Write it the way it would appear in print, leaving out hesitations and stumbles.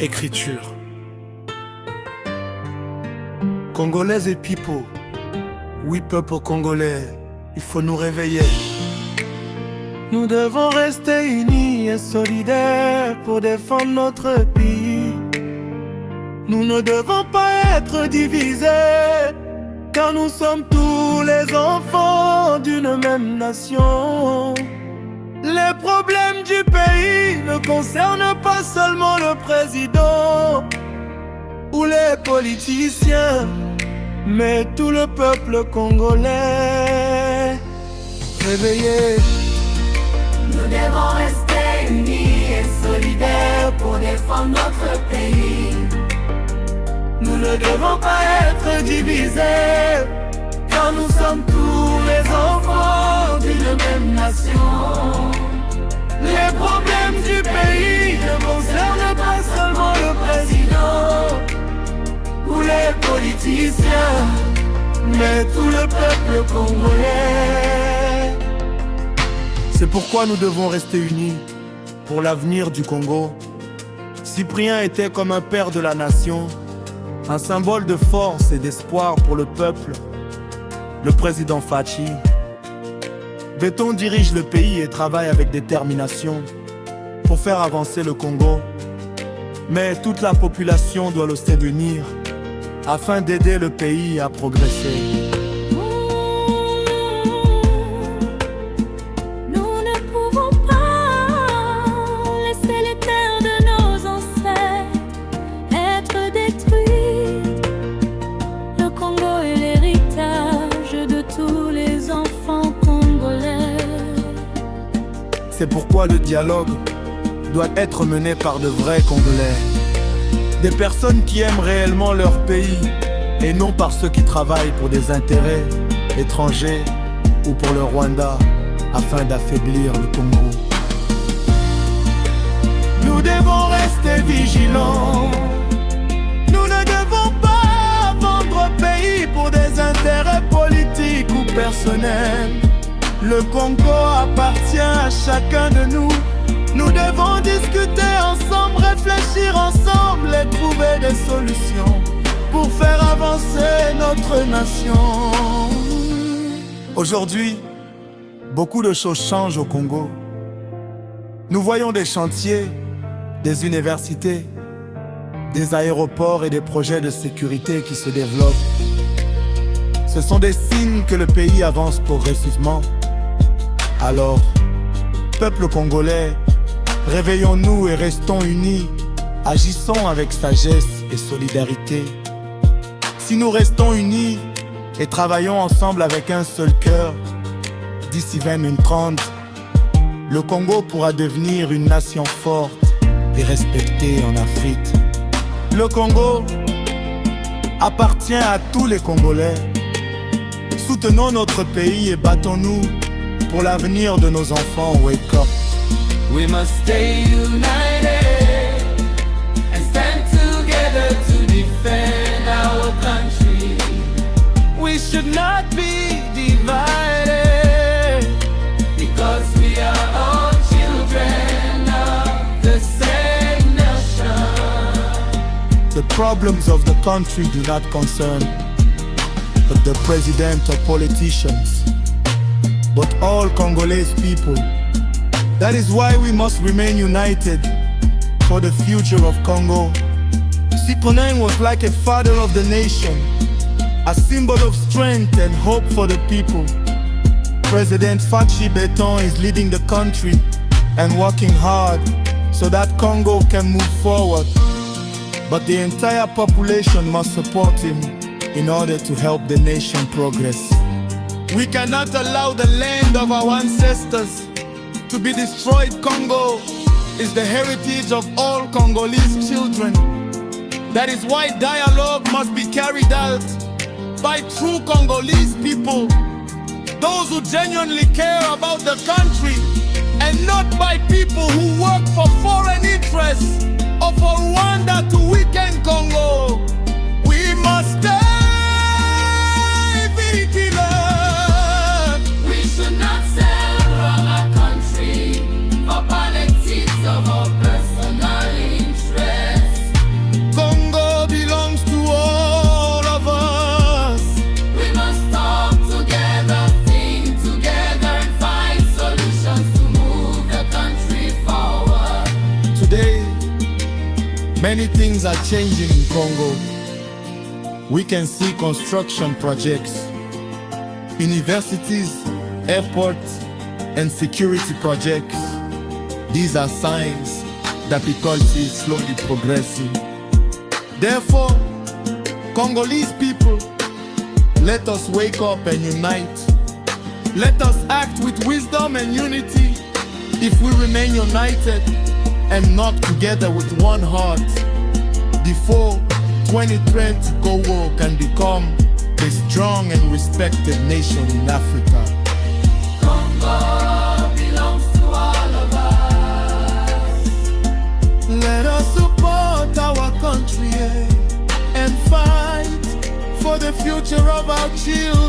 Écriture. Congolaises et people, oui peuple congolais, il faut nous réveiller. Nous devons rester unis et solidaires pour défendre notre pays. Nous ne devons pas être divisés, car nous sommes tous les enfants d'une même nation. Les problèmes du pays ne concernent pas seulement le président ou les politiciens, mais tout le peuple congolais. Réveillé. Nous devons rester unis et solidaires pour défendre notre pays. Nous ne devons pas être divisés, car nous sommes tous les enfants d'une même nation. Les problèmes du pays ne concernent pas seulement le président ou les politiciens, mais tout le peuple congolais. C'est pourquoi nous devons rester unis pour l'avenir du Congo. Cyprien était comme un père de la nation, un symbole de force et d'espoir pour le peuple. Le président Fachi Béton dirige le pays et travaille avec détermination pour faire avancer le Congo. Mais toute la population doit le soutenir afin d'aider le pays à progresser. Nous ne pouvons pas laisser les terres de nos ancêtres être détruites. Le Congo est l'héritage de tous les enfants congolais. C'est pourquoi le dialogue doit être mené par de vrais Congolais. Des personnes qui aiment réellement leur pays et non par ceux qui travaillent pour des intérêts étrangers ou pour le Rwanda afin d'affaiblir le Congo. Nous devons rester vigilants. Nous ne devons pas vendre pays pour des intérêts politiques ou personnels. Le Congo appartient à chacun de nous. Nous devons discuter ensemble, réfléchir ensemble et trouver des solutions pour faire avancer notre nation. Aujourd'hui, beaucoup de choses changent au Congo. Nous voyons des chantiers, des universités, des aéroports et des projets de sécurité qui se développent. Ce sont des signes que le pays avance progressivement. Alors, peuple congolais, réveillons-nous et restons unis, agissons avec sagesse et solidarité. Si nous restons unis et travaillons ensemble avec un seul cœur, d'ici 2030, le Congo pourra devenir une nation forte et respectée en Afrique. Le Congo appartient à tous les Congolais. Soutenons notre pays et battons-nous pour l'avenir de nos enfants. Wake up. We must stay united and stand together to defend our country. We should not be divided, because we are all children of the same nation. The problems of the country do not concern but the president or politicians, but all Congolese people. That is why we must remain united for the future of Congo. Cyprien was like a father of the nation, a symbol of strength and hope for the people. President Fachi Béton is leading the country and working hard so that Congo can move forward. But the entire population must support him in order to help the nation progress. We cannot allow the land of our ancestors to be destroyed. Congo is the heritage of all Congolese children. That is why dialogue must be carried out by true Congolese people, those who genuinely care about the country, and not by people who work for foreign interests or for Rwanda to weaken Congo. We must stay vigilant. We should not sell our country for politics of our personal interests. Many things are changing in Congo. We can see construction projects, universities, airports, and security projects. These are signs that the country is slowly progressing. Therefore, Congolese people, let us wake up and unite. Let us act with wisdom and unity. If we remain united and not together with one heart, before 2020 Congo can become a strong and respected nation in Africa. Congo belongs to all of us. Let us support our country and fight for the future of our children.